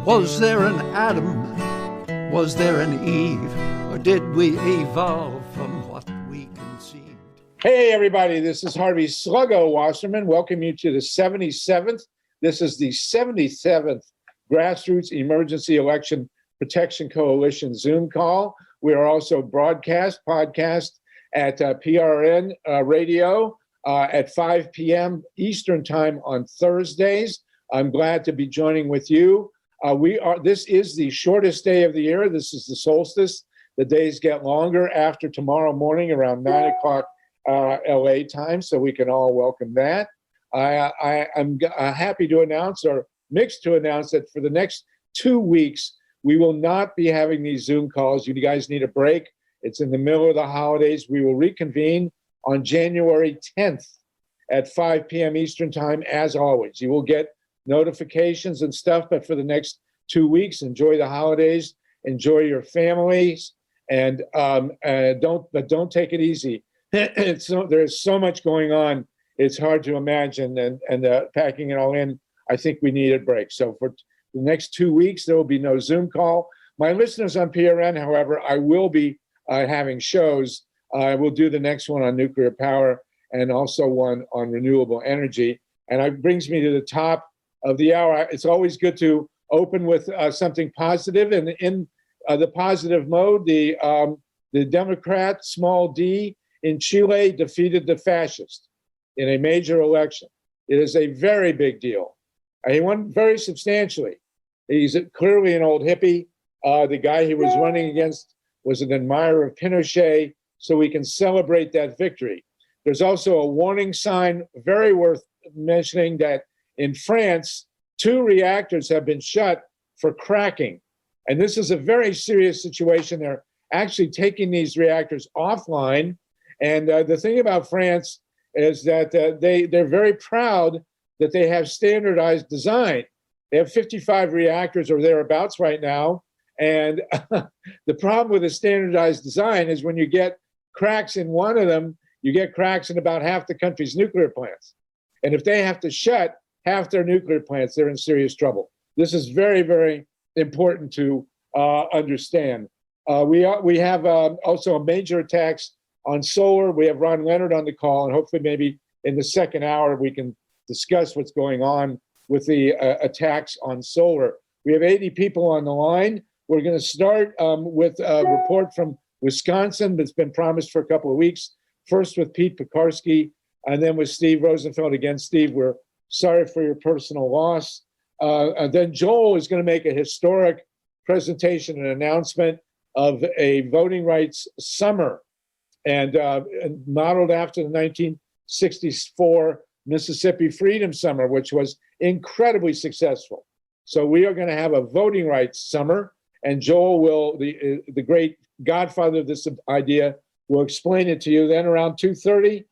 Was there an Adam? Was there an Eve? Or did we evolve from what we conceived? Hey, everybody, this is Harvey Sluggo Wasserman. Welcome you to the 77th. This is the 77th Grassroots Emergency Election Protection Coalition Zoom call. We are also podcast at PRN Radio at 5 p.m. Eastern Time on Thursdays. I'm glad to be joining with you. This is the shortest day of the year. This is the solstice. The days get longer after tomorrow morning around 9 o'clock LA time, so we can all welcome that. I'm happy to announce, or mixed to announce, that for the next 2 weeks, we will not be having these Zoom calls. You guys need a break. It's in the middle of the holidays. We will reconvene on January 10th at 5 p.m. Eastern Time, as always. You will get notifications and stuff, but for the next 2 weeks, enjoy the holidays, enjoy your families, and don't take it easy. There's so much going on. It's hard to imagine, and packing it all in, I think we need a break. So for the next 2 weeks, there will be no Zoom call. My listeners on PRN, however, I will be having shows. I will do the next one on nuclear power and also one on renewable energy. And it brings me to the top of the hour. It's always good to open with something positive. And in the positive mode, the Democrat, small d, in Chile defeated the fascist in a major election. It is a very big deal. He won very substantially. He's clearly an old hippie. The guy he was running against was an admirer of Pinochet, so we can celebrate that victory. There's also a warning sign, very worth mentioning, that in France, 2 reactors have been shut for cracking. And this is a very serious situation. They're actually taking these reactors offline. And the thing about France is that they're very proud that they have standardized design. They have 55 reactors or thereabouts right now. And the problem with a standardized design is when you get cracks in one of them, you get cracks in about half the country's nuclear plants. And if they have to shut half their nuclear plants, they're in serious trouble. This is very, very important to understand. We have also major attacks on solar. We have Ron Leonard on the call, and hopefully maybe in the second hour we can discuss what's going on with the attacks on solar. We have 80 people on the line. We're going to start with a report from Wisconsin that's been promised for a couple of weeks. First with Pete Peckarsky, and then with Steve Rosenfeld. Again, Steve, we're sorry for your personal loss. And then Joel is going to make a historic presentation and announcement of a voting rights summer, and modeled after the 1964 Mississippi Freedom Summer, which was incredibly successful. So we are going to have a voting rights summer, and Joel will, the great godfather of this idea, will explain it to you. Then around 2:30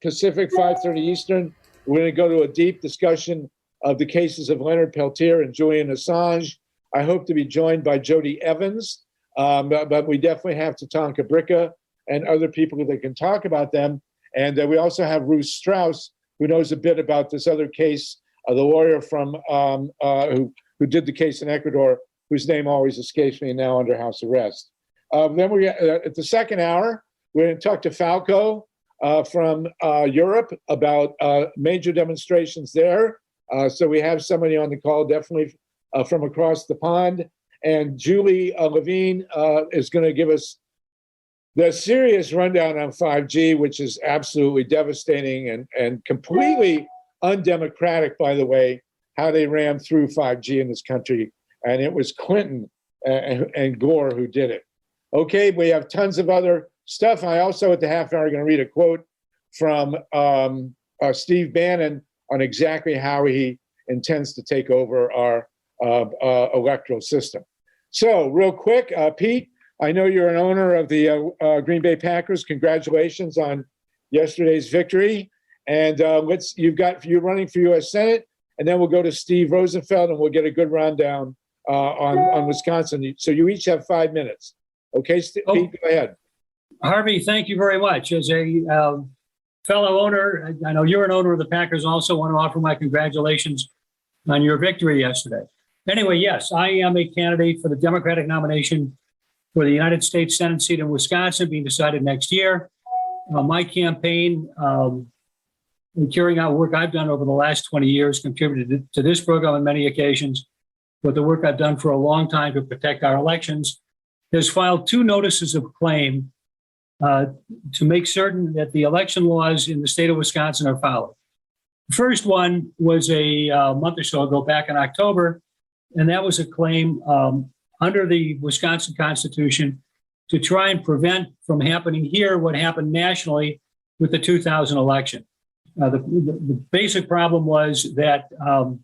Pacific, 5:30 Eastern, we're going to go to a deep discussion of the cases of Leonard Peltier and Julian Assange. I hope to be joined by JODIE Evans, but we definitely have TATONKA BRICCA and other people that can talk about them. And we also have Ruth Strauss, who knows a bit about this other case, the lawyer from who did the case in Ecuador, whose name always escapes me now, under house arrest. Then we at the second hour, we're going to talk to Falco from Europe about major demonstrations there. So we have somebody on the call, definitely from across the pond. And Julie Levine is going to give us the serious rundown on 5G, which is absolutely devastating and completely undemocratic, by the way, how they rammed through 5G in this country. And it was Clinton and Gore who did it. Okay, we have tons of other stuff. I also, at the half hour, going to read a quote from Steve Bannon on exactly how he intends to take over our electoral system. So real quick, Pete, I know you're an owner of the Green Bay Packers. Congratulations on yesterday's victory. And you're running for U.S. Senate, and then we'll go to Steve Rosenfeld, and we'll get a good rundown on Wisconsin. So you each have 5 minutes. Okay, Pete, go ahead. Harvey, thank you very much. As a fellow owner, I know you're an owner of the Packers also. Want to offer my congratulations on your victory yesterday. Anyway, yes, I am a candidate for the Democratic nomination for the United States Senate seat in Wisconsin, being decided next year. My campaign, in carrying out work I've done over the last 20 years, contributed to this program on many occasions, but the work I've done for a long time to protect our elections, has filed 2 notices of claim to make certain that the election laws in the state of Wisconsin are followed. The first one was a month or so ago, back in October, and that was a claim under the Wisconsin Constitution to try and prevent from happening here what happened nationally with the 2000 election. The basic problem was that the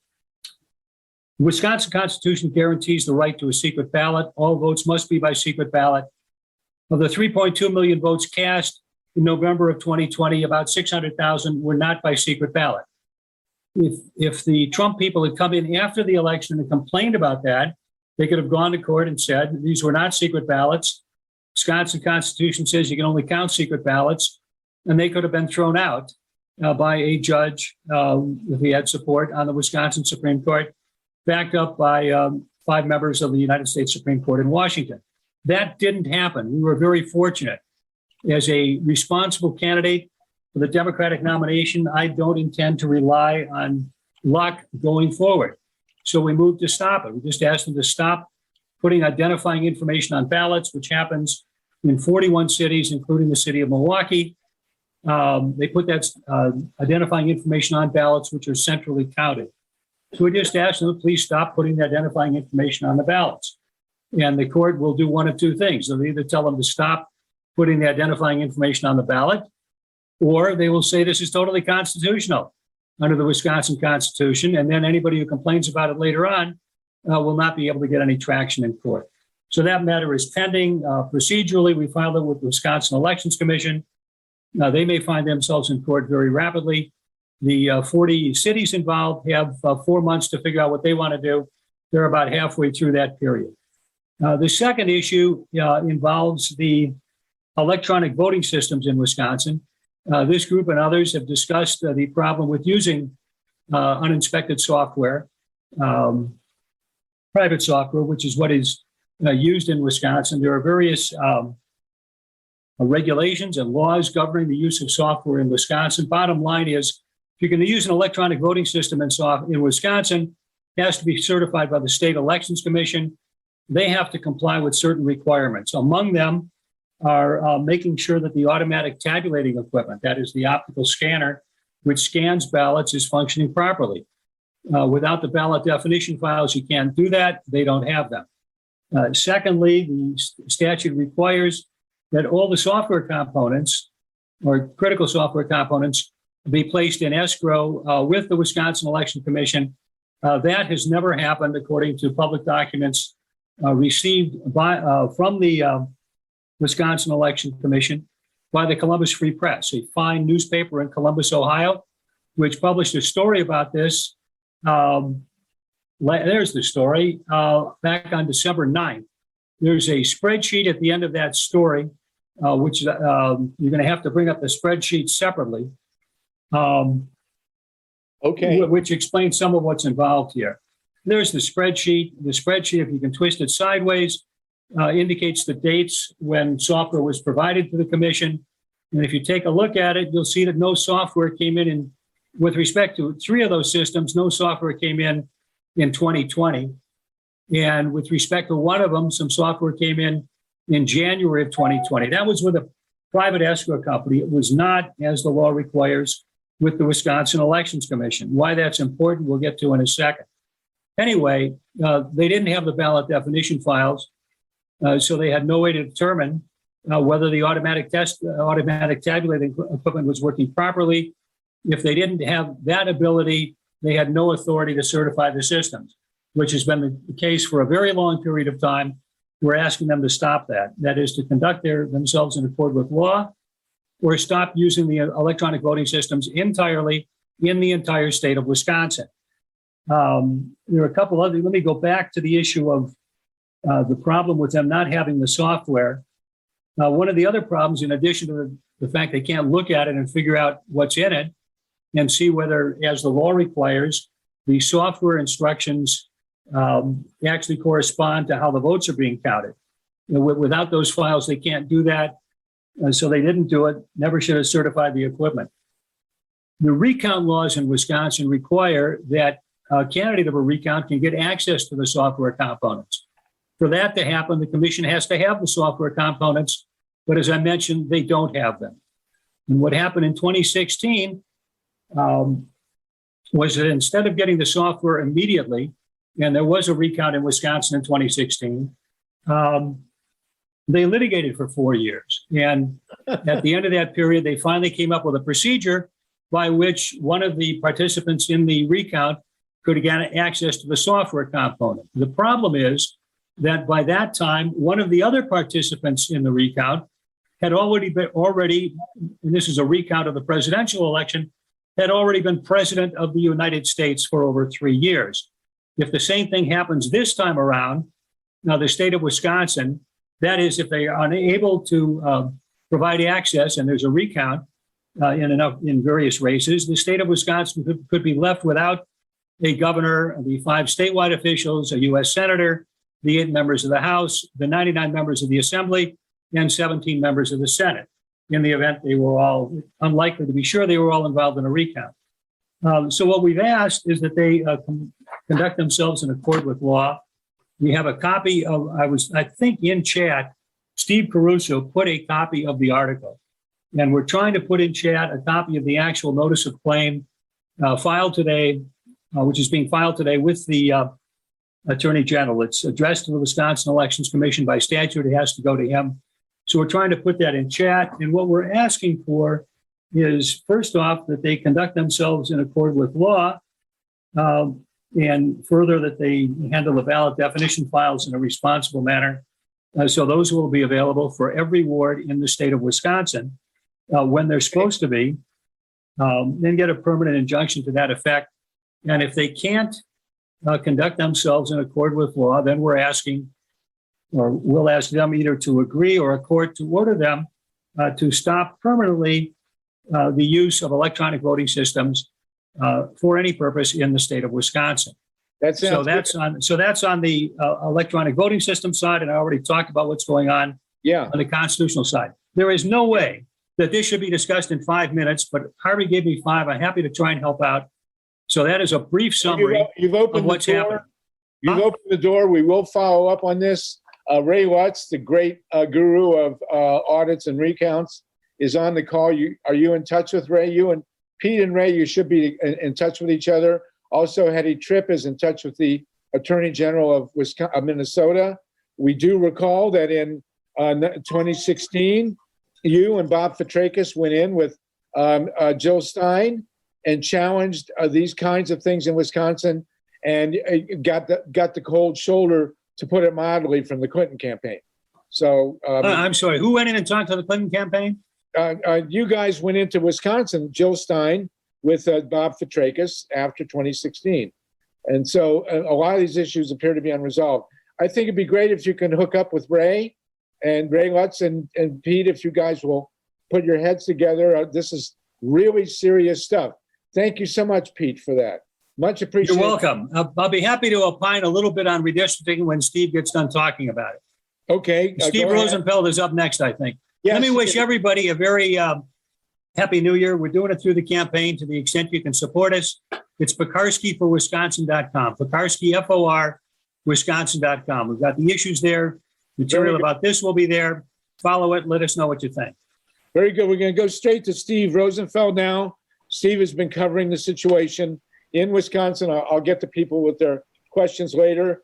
Wisconsin Constitution guarantees the right to a secret ballot. All votes must be by secret ballot. Of the 3.2 million votes cast in November of 2020, about 600,000 were not by secret ballot. If the Trump people had come in after the election and complained about that, they could have gone to court and said, these were not secret ballots. Wisconsin Constitution says you can only count secret ballots, and they could have been thrown out by a judge, if he had support on the Wisconsin Supreme Court, backed up by 5 members of the United States Supreme Court in Washington. That didn't happen. We were very fortunate. As a responsible candidate for the Democratic nomination, I don't intend to rely on luck going forward. So we moved to stop it. We just asked them to stop putting identifying information on ballots, which happens in 41 cities, including the city of Milwaukee. They put that identifying information on ballots, which are centrally counted. So we just asked them to please stop putting the identifying information on the ballots. And the court will do one of 2 things. They'll either tell them to stop putting the identifying information on the ballot, or they will say this is totally constitutional under the Wisconsin Constitution. And then anybody who complains about it later on will not be able to get any traction in court. So that matter is pending. Procedurally, we filed it with the Wisconsin Elections Commission. They may find themselves in court very rapidly. The 40 cities involved have 4 months to figure out what they want to do. They're about halfway through that period. The second issue involves the electronic voting systems in Wisconsin. This group and others have discussed the problem with using uninspected software, private software, which is what is used in Wisconsin. There are various regulations and laws governing the use of software in Wisconsin. Bottom line is, if you're going to use an electronic voting system in Wisconsin, it has to be certified by the State Elections Commission. They have to comply with certain requirements. Among them are making sure that the automatic tabulating equipment, that is the optical scanner, which scans ballots, is functioning properly. Without the ballot definition files, you can't do that. They don't have them. Secondly, the statute requires that all the software components or critical software components be placed in escrow with the Wisconsin Election Commission. That has never happened, according to public documents received from the Wisconsin Election Commission by the Columbus Free Press, a fine newspaper in Columbus, Ohio, which published a story about this. There's the story back on December 9th. There's a spreadsheet at the end of that story, which you're going to have to bring up the spreadsheet separately. Okay. Which explains some of what's involved here. There's the spreadsheet. The spreadsheet, if you can twist it sideways, indicates the dates when software was provided to the commission. And if you take a look at it, you'll see that no software came in with respect to 3 of those systems, no software came in 2020. And with respect to one of them, some software came in January of 2020. That was with a private escrow company. It was not, as the law requires, with the Wisconsin Elections Commission. Why that's important, we'll get to in a second. Anyway, they didn't have the ballot definition files, so they had no way to determine whether the automatic tabulating equipment was working properly. If they didn't have that ability, they had no authority to certify the systems, which has been the case for a very long period of time. We're asking them to stop that. That is, to conduct themselves in accord with law, or stop using the electronic voting systems entirely in the entire state of Wisconsin. There are a couple other, let me go back to the issue of the problem with them not having the software. One of the other problems, in addition to the fact they can't look at it and figure out what's in it and see whether, as the law requires, the software instructions actually correspond to how the votes are being counted. Without those files, they can't do that. So they didn't do it, never should have certified the equipment. The recount laws in Wisconsin require that a candidate of a recount can get access to the software components. For that to happen, the commission has to have the software components, but as I mentioned, they don't have them. And what happened in 2016 was that instead of getting the software immediately, and there was a recount in Wisconsin in 2016, they litigated for 4 years. And at the end of that period, they finally came up with a procedure by which one of the participants in the recount could get access to the software component. The problem is that by that time, one of the other participants in the recount had already, and this is a recount of the presidential election, had already been president of the United States for over 3 years. If the same thing happens this time around, now the state of Wisconsin, that is, if they are unable to provide access and there's a recount in various races, the state of Wisconsin could be left without a governor, the 5 statewide officials, a U.S. senator, the 8 members of the House, the 99 members of the Assembly, and 17 members of the Senate, in the event they were all, unlikely to be sure, they were all involved in a recount. So what we've asked is that they conduct themselves in accord with law. We have a copy of, I think in chat, Steve Caruso put a copy of the article. And we're trying to put in chat a copy of the actual notice of claim filed today, which is being filed today with the Attorney General. It's addressed to the Wisconsin Elections Commission by statute. It has to go to him. So we're trying to put that in chat. And what we're asking for is, first off, that they conduct themselves in accord with law, and further that they handle the ballot definition files in a responsible manner. So those will be available for every ward in the state of Wisconsin when they're supposed to be, then get a permanent injunction to that effect. And if they can't conduct themselves in accord with law, then we're asking, or we'll ask them either to agree or a court to order them to stop permanently the use of electronic voting systems for any purpose in the state of Wisconsin. So that's on the electronic voting system side, and I already talked about what's going on on the constitutional side. There is no way that this should be discussed in 5 minutes, but Harvey gave me 5. I'm happy to try and help out. So that is a brief summary of what's happening. You've opened the door. We will follow up on this. Ray Lutz, the great guru of audits and recounts, is on the call. Are you in touch with Ray? You and Pete and Ray, you should be in touch with each other. Also, Hetty Tripp is in touch with the Attorney General of Minnesota. We do recall that in 2016, you and Bob Fitrakis went in with Jill Stein and challenged these kinds of things in Wisconsin, and got the cold shoulder, to put it mildly, from the Clinton campaign. So I'm sorry, who went in and talked to the Clinton campaign? You guys went into Wisconsin, Jill Stein with Bob Fitrakis after 2016. And so a lot of these issues appear to be unresolved. I think it'd be great if you can hook up with Ray Lutz and Pete, if you guys will put your heads together. This is really serious stuff. Thank you so much, Pete, for that. Much appreciated. You're welcome. I'll be happy to opine a little bit on redistricting when Steve gets done talking about it. Okay. Steve Rosenfeld is up next, I think. Yes. Let me wish everybody a very happy New Year. We're doing it through the campaign to the extent you can support us. It's Pekarsky for Wisconsin.com. Pekarsky, F-O-R, Wisconsin.com. We've got the issues there. Material about this will be there. Follow it. Let us know what you think. Very good. We're going to go straight to Steve Rosenfeld now. Steve has been covering the situation in Wisconsin. I'll get to people with their questions later.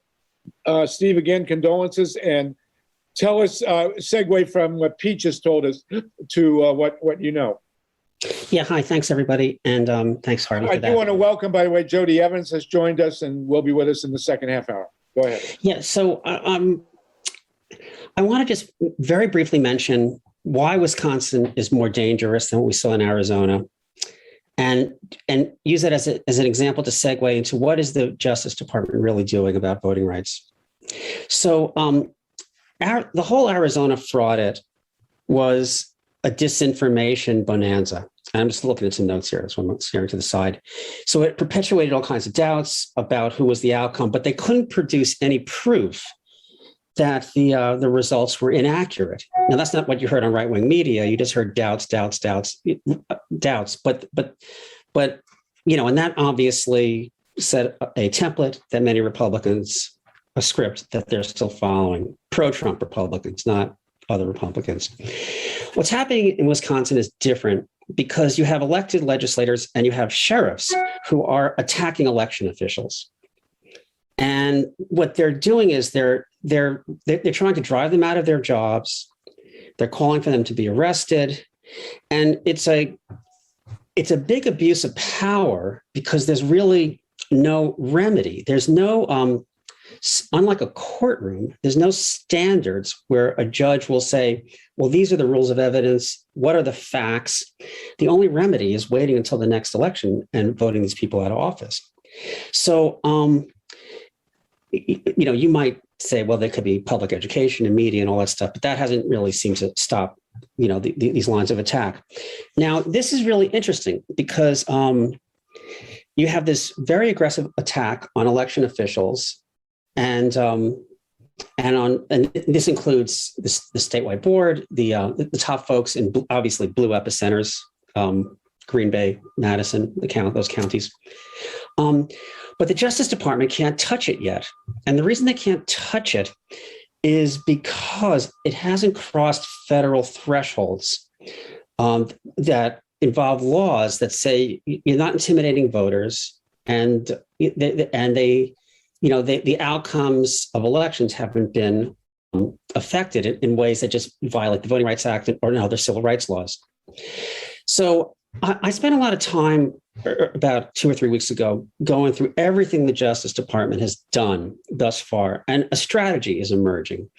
Steve, again, condolences, and tell us, segue from what Pete just told us to what you know. Yeah, hi, thanks everybody, and thanks Harvey for that. I do want to welcome, by the way, JODIE Evans has joined us and will be with us in the second half hour. Go ahead. Yeah, so I want to just very briefly mention why Wisconsin is more dangerous than what we saw in Arizona, and use that as an example to segue into what is the Justice Department really doing about voting rights. So the whole Arizona fraud was a disinformation bonanza. I'm just looking at some notes here, so I'm staring to the side. So it perpetuated all kinds of doubts about who was the outcome, but they couldn't produce any proof that the results were inaccurate. Now, that's not what you heard on right-wing media. You just heard doubts. But and that obviously set a template that many Republicans, a script that they're still following, pro-Trump Republicans, not other Republicans. What's happening in Wisconsin is different because you have elected legislators and you have sheriffs who are attacking election officials. And what they're doing is they're trying to drive them out of their jobs. They're calling for them to be arrested. And it's a big abuse of power because there's really no remedy. There's no, unlike a courtroom, there's no standards where a judge will say, well, these are the rules of evidence. What are the facts? The only remedy is waiting until the next election and voting these people out of office. So, you might say, well, there could be public education and media and all that stuff, but that hasn't really seemed to stop, these lines of attack. Now, this is really interesting because you have this very aggressive attack on election officials, and this includes the statewide board, the top folks in obviously blue epicenters, Green Bay, Madison, those counties. But the Justice Department can't touch it yet. And the reason they can't touch it is because it hasn't crossed federal thresholds that involve laws that say you're not intimidating voters, and the outcomes of elections haven't been affected in ways that just violate the Voting Rights Act or other civil rights laws. So I spent a lot of time about 2 or 3 weeks ago going through everything the Justice Department has done thus far, and a strategy is emerging.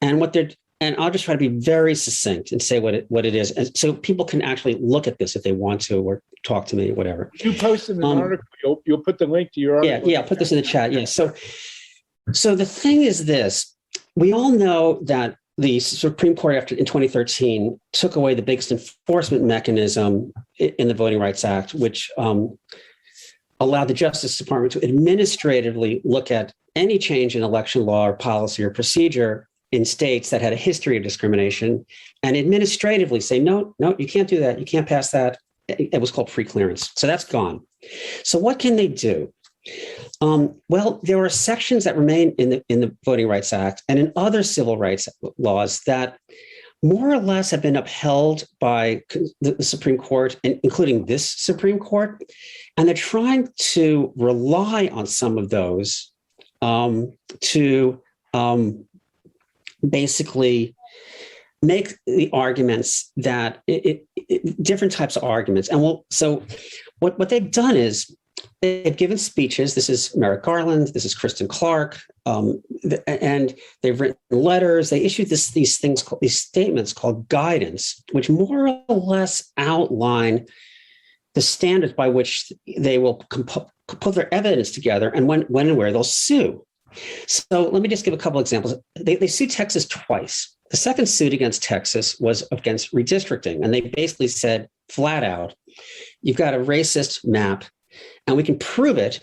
And I'll just try to be very succinct and say what it is, and so people can actually look at this if they want to, or talk to me, or whatever. You posted an article. You'll put the link to your article. Yeah. I'll put this in the chat. Yeah. So the thing is this: we all know that the Supreme Court in 2013 took away the biggest enforcement mechanism in the Voting Rights Act, which allowed the Justice Department to administratively look at any change in election law or policy or procedure in states that had a history of discrimination and administratively say, no, you can't do that. You can't pass that. It was called preclearance. So that's gone. So what can they do? Well, there are sections that remain in the Voting Rights Act and in other civil rights laws that more or less have been upheld by the Supreme Court, including this Supreme Court. And they're trying to rely on some of those to basically make the arguments that different types of arguments. And so what they've done is they've given speeches. This is Merrick Garland. This is Kristen Clark. And they've written letters. They issued these statements called guidance, which more or less outline the standards by which they will put their evidence together and when and where they'll sue. So let me just give a couple examples. They sued Texas twice. The second suit against Texas was against redistricting. And they basically said flat out, you've got a racist map, and we can prove it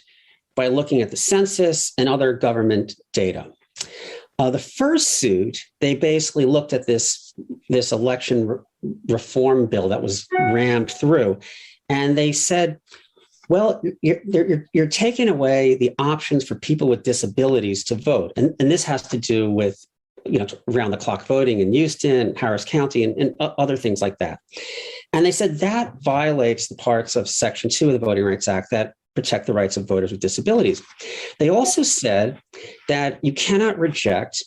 by looking at the census and other government data. The first suit, they basically looked at this election reform bill that was rammed through, and they said, well, you're taking away the options for people with disabilities to vote. And this has to do with around the clock voting in Houston, Harris County, and other things like that. And they said that violates the parts of Section 2 of the Voting Rights Act that protect the rights of voters with disabilities. They also said that you cannot reject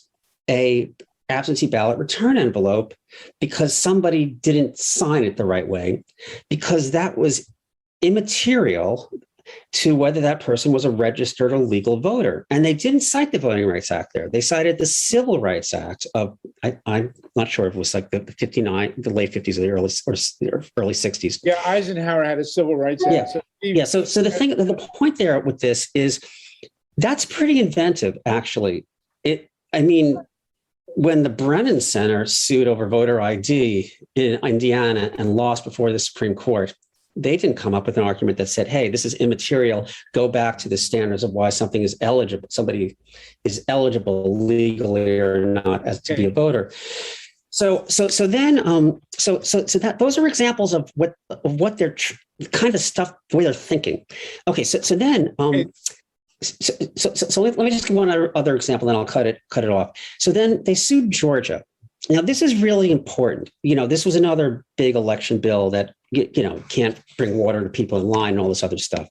a absentee ballot return envelope because somebody didn't sign it the right way, because that was immaterial to whether that person was a registered or legal voter. And they didn't cite the Voting Rights Act there. They cited the Civil Rights Act of, I'm not sure if it was like the late 50s or the early 60s. Yeah, Eisenhower had a Civil Rights Act. Yeah. So the point there with this is that's pretty inventive, actually. when the Brennan Center sued over voter ID in Indiana and lost before the Supreme Court, they didn't come up with an argument that said, hey, this is immaterial. Go back to the standards of why something is eligible. Somebody is eligible legally or not as to be a voter. So those are examples of what they're kind of stuff, the way they're thinking. Okay. So then let me just give one other example, then I'll cut it off. So then they sued Georgia. Now, this is really important. This was another big election bill that, can't bring water to people in line and all this other stuff.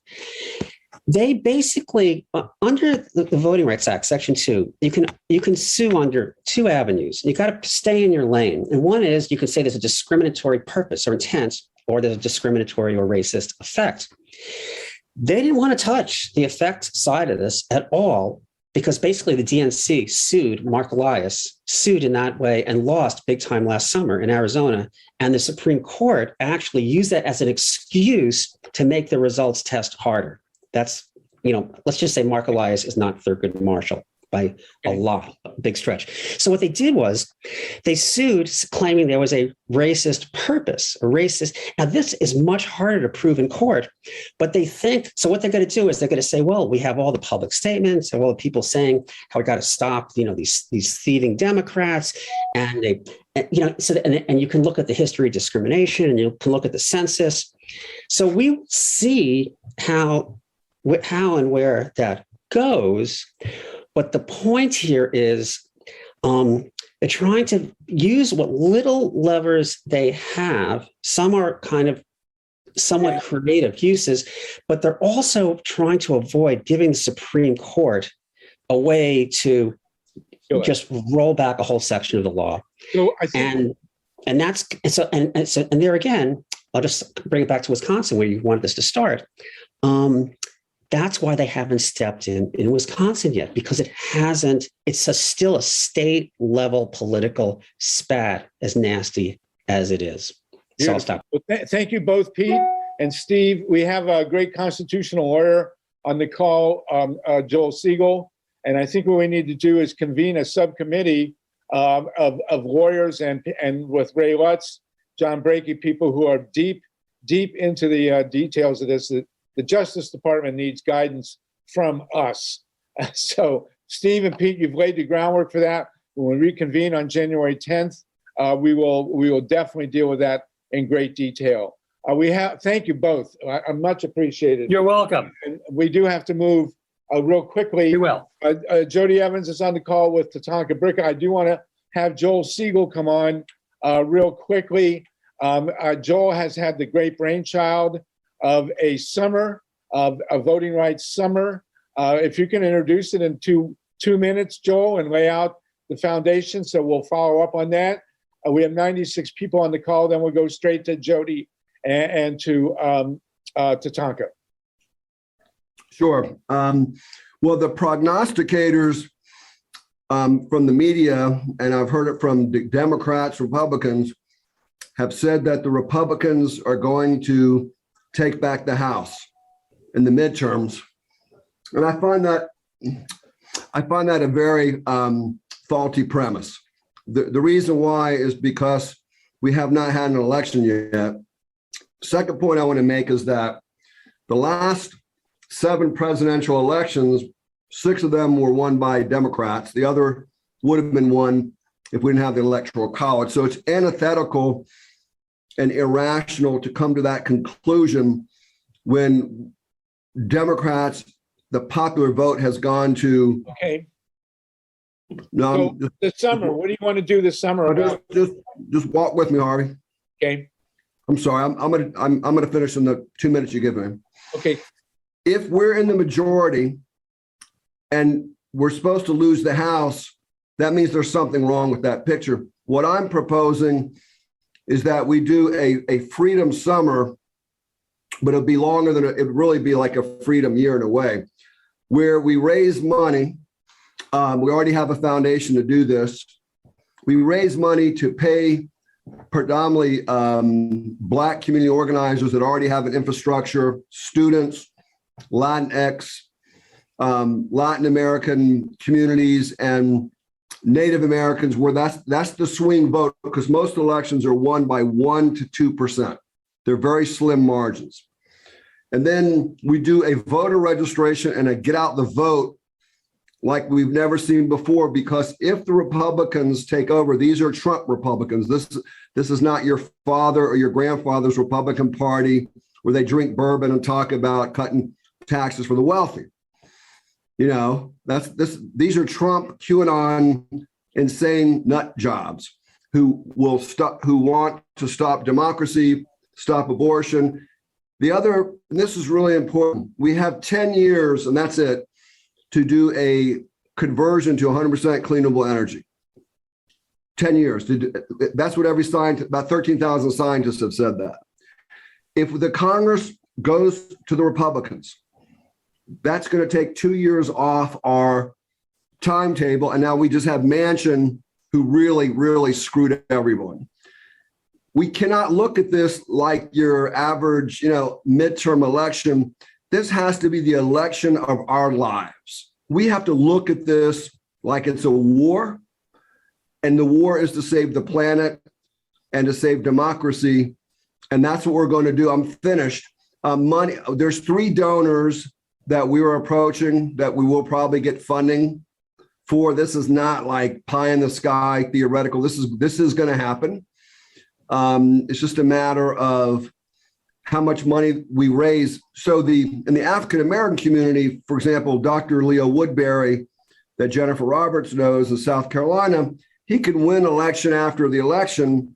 They basically, under the Voting Rights Act, Section 2, you can sue under two avenues. You got to stay in your lane. And one is you can say there's a discriminatory purpose or intent, or there's a discriminatory or racist effect. They didn't want to touch the effect side of this at all, because basically the DNC sued Mark Elias, sued in that way, and lost big time last summer in Arizona. And the Supreme Court actually used that as an excuse to make the results test harder. That's, let's just say Mark Elias is not Thurgood Marshall by a lot, a big stretch. So what they did was they sued claiming there was a racist purpose, Now, this is much harder to prove in court, but they think, so what they're going to do is they're going to say, well, we have all the public statements and all the people saying how we got to stop, these thieving Democrats. And and you can look at the history of discrimination, and you can look at the census. So we see how and where that goes. But the point here is they're trying to use what little levers they have. Some are kind of somewhat creative uses, but they're also trying to avoid giving the Supreme Court a way to just roll back a whole section of the law. So I think, and there again, I'll just bring it back to Wisconsin, where you wanted this to start. That's why they haven't stepped in Wisconsin yet, because it's still a state level political spat, as nasty as it is. So I'll stop. Well, thank you both, Pete and Steve. We have a great constitutional lawyer on the call, Joel Segal. And I think what we need to do is convene a subcommittee of lawyers and with Ray Lutz, John Brakey, people who are deep into the details of this. The Justice Department needs guidance from us. So Steve and Pete, you've laid the groundwork for that. When we reconvene on January 10th, we will definitely deal with that in great detail. Thank you both. I'm much appreciated. You're welcome. And we do have to move real quickly. You will. JODIE Evans is on the call with TATONKA BRICCA. I do want to have Joel Segal come on real quickly. Joel has had the great brainchild of a summer, of a voting rights summer. If you can introduce it in two minutes, Joel, and lay out the foundation, so we'll follow up on that. We have 96 people on the call, then we'll go straight to JODIE and to TATONKA. Sure. Well, the prognosticators from the media, and I've heard it from Democrats, Republicans, have said that the Republicans are going to take back the House in the midterms. And I find that a very faulty premise. The reason why is because we have not had an election yet. Second point I want to make is that the last 7 presidential elections, 6 of them were won by Democrats. The other would have been won if we didn't have the Electoral College. So it's antithetical and irrational to come to that conclusion when Democrats, the popular vote has gone to. Okay. No, So this summer, what do you want to do this summer about? just walk with me, Harvey. Okay. I'm sorry. I'm gonna finish in the 2 minutes you give me. Okay. If we're in the majority and we're supposed to lose the House, that means there's something wrong with that picture. What I'm proposing is that we do a freedom summer, but it'll be longer than it'd really be like a freedom year in a way, where we raise money. We already have a foundation to do this. We raise money to pay predominantly Black community organizers that already have an infrastructure, students, Latinx, Latin American communities, and Native Americans, where that's the swing vote, because most elections are won by 1 to 2%. They're very slim margins. And then we do a voter registration and a get out the vote like we've never seen before, because if the Republicans take over, these are Trump Republicans. This is not your father or your grandfather's Republican Party where they drink bourbon and talk about cutting taxes for the wealthy. You know, these are Trump, QAnon, insane nut jobs who want to stop democracy, stop abortion. And this is really important, we have 10 years, and that's it, to do a conversion to 100% cleanable energy. 10 years. That's what every scientist, about 13,000 scientists have said that. If the Congress goes to the Republicans, that's going to take 2 years off our timetable. And now we just have Manchin, who really, really screwed everyone. We cannot look at this like your average, midterm election. This has to be the election of our lives. We have to look at this like it's a war, and the war is to save the planet and to save democracy. And that's what we're going to do. I'm finished. Money. There's 3 donors that we were approaching that we will probably get funding for. This is not like pie in the sky theoretical. This is going to happen. It's just a matter of how much money we raise. So in the African American community, for example, Dr. Leo Woodbury, that Jennifer Roberts knows in South Carolina, he could win election after the election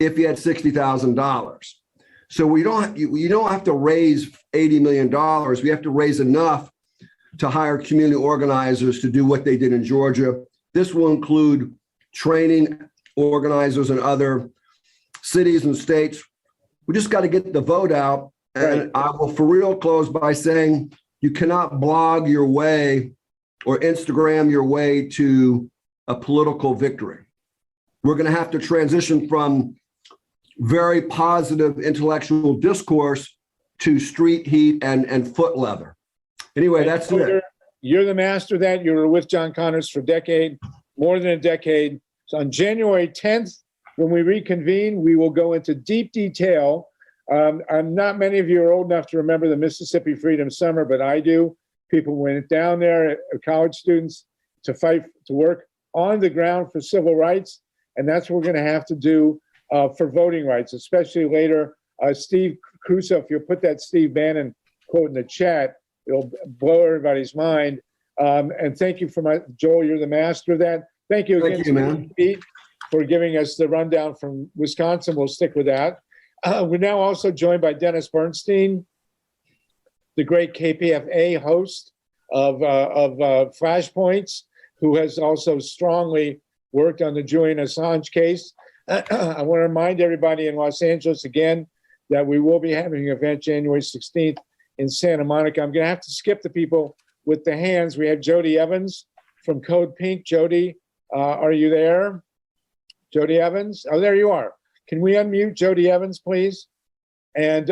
if he had $60,000. So you don't have to raise $80 million. We have to raise enough to hire community organizers to do what they did in Georgia. This will include training organizers in other cities and states. We just got to get the vote out. And right. I will for real close by saying you cannot blog your way or Instagram your way to a political victory. We're going to have to transition from very positive intellectual discourse to street heat and foot leather. Anyway, that's it. You're the master of that. You were with John Connors for a decade, more than a decade. So on January 10th, when we reconvene, we will go into deep detail. Not many of you are old enough to remember the Mississippi Freedom Summer, but I do. People went down there, college students, to fight, to work on the ground for civil rights. And that's what we're going to have to do for voting rights, especially later. Steve Crusoe, if you'll put that Steve Bannon quote in the chat, it'll blow everybody's mind. And thank you Joel, you're the master of that. Thank you again, Pete, for giving us the rundown from Wisconsin. We'll stick with that. We're now also joined by Dennis Bernstein, the great KPFA host of Flashpoints, who has also strongly worked on the Julian Assange case. I want to remind everybody in Los Angeles again that we will be having an event January 16th in Santa Monica. I'm going to have to skip the people with the hands. We have JODIE Evans from Code Pink. JODIE, are you there? JODIE Evans? Oh, there you are. Can we unmute JODIE Evans, please? And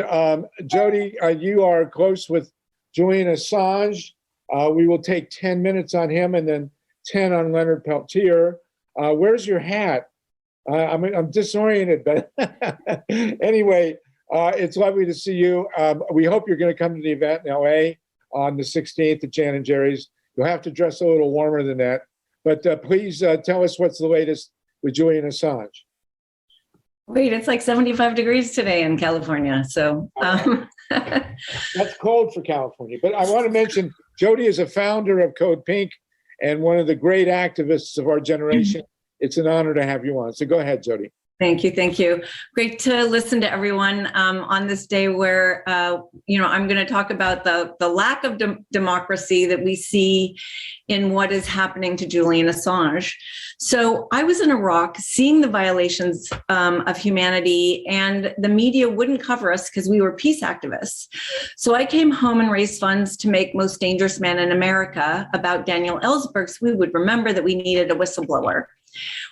JODIE, you are close with Julian Assange. We will take 10 minutes on him and then 10 on Leonard Peltier. Where's your hat? I'm disoriented, but anyway, it's lovely to see you. We hope you're going to come to the event in LA on the 16th at Jan and Jerry's. You'll have to dress a little warmer than that. But please tell us what's the latest with Julian Assange. Wait, it's like 75 degrees today in California. So that's cold for California. But I want to mention JODIE is a founder of Code Pink and one of the great activists of our generation. It's an honor to have you on. So go ahead, JODIE. Thank you. Thank you. Great to listen to everyone on this day where, I'm going to talk about the lack of democracy that we see in what is happening to Julian Assange. So I was in Iraq seeing the violations of humanity, and the media wouldn't cover us because we were peace activists. So I came home and raised funds to make Most Dangerous Man in America about Daniel Ellsberg, so we would remember that we needed a whistleblower.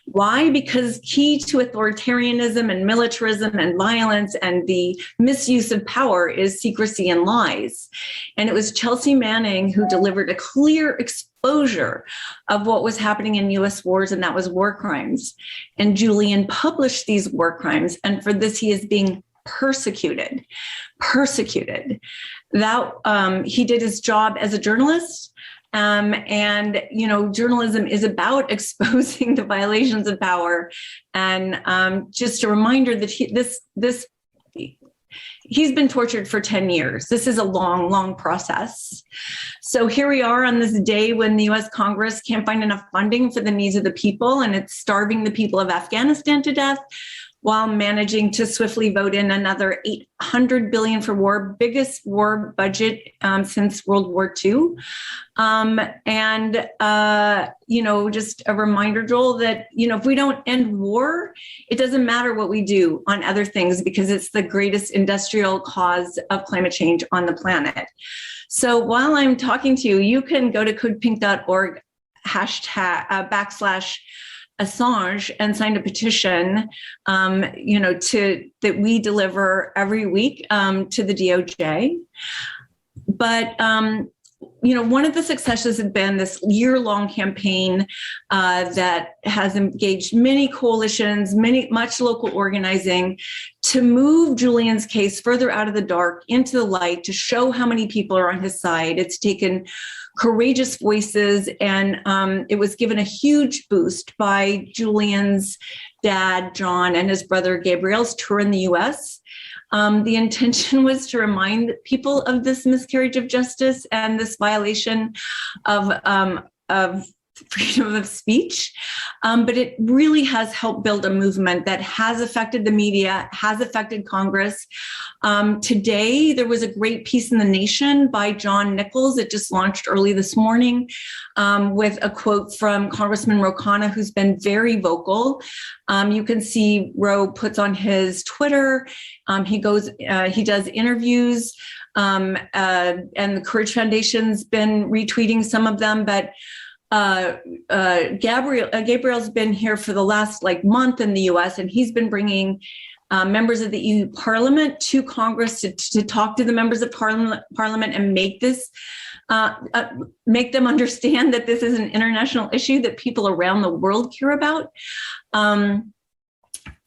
Why? Because key to authoritarianism and militarism and violence and the misuse of power is secrecy and lies. And it was Chelsea Manning who delivered a clear exposure of what was happening in US wars, and that was war crimes. And Julian published these war crimes, and for this he is being persecuted. That he did his job as a journalist. And, you know, journalism is about exposing the violations of power. And just a reminder that he's been tortured for 10 years. This is a long, long process. So here we are on this day when the US Congress can't find enough funding for the needs of the people, and it's starving the people of Afghanistan to death, while managing to swiftly vote in another $800 billion for war, biggest war budget since World War II. You know, just a reminder, Joel, that, you know, if we don't end war, it doesn't matter what we do on other things, because it's the greatest industrial cause of climate change on the planet. So while I'm talking to you, you can go to codepink.org #/ ASSANGE and sign a petition, you know, that we deliver every week to the DOJ. But, you know, one of the successes has been this year-long campaign that has engaged many coalitions, much local organizing, to move Julian's case further out of the dark into the light, to show how many people are on his side. It's taken courageous voices, and it was given a huge boost by Julian's dad, John, and his brother Gabriel's tour in the US. The intention was to remind people of this miscarriage of justice and this violation of freedom of speech. But it really has helped build a movement that has affected the media, has affected Congress. Today, there was a great piece in The Nation by John Nichols. It just launched early this morning with a quote from Congressman Ro Khanna, who's been very vocal. You can see Ro puts on his Twitter. He does interviews, and the Courage Foundation's been retweeting some of them, but Gabriel's been here for the last month in the US, and he's been bringing members of the EU Parliament to Congress to talk to the members of Parliament and make them understand that this is an international issue that people around the world care about.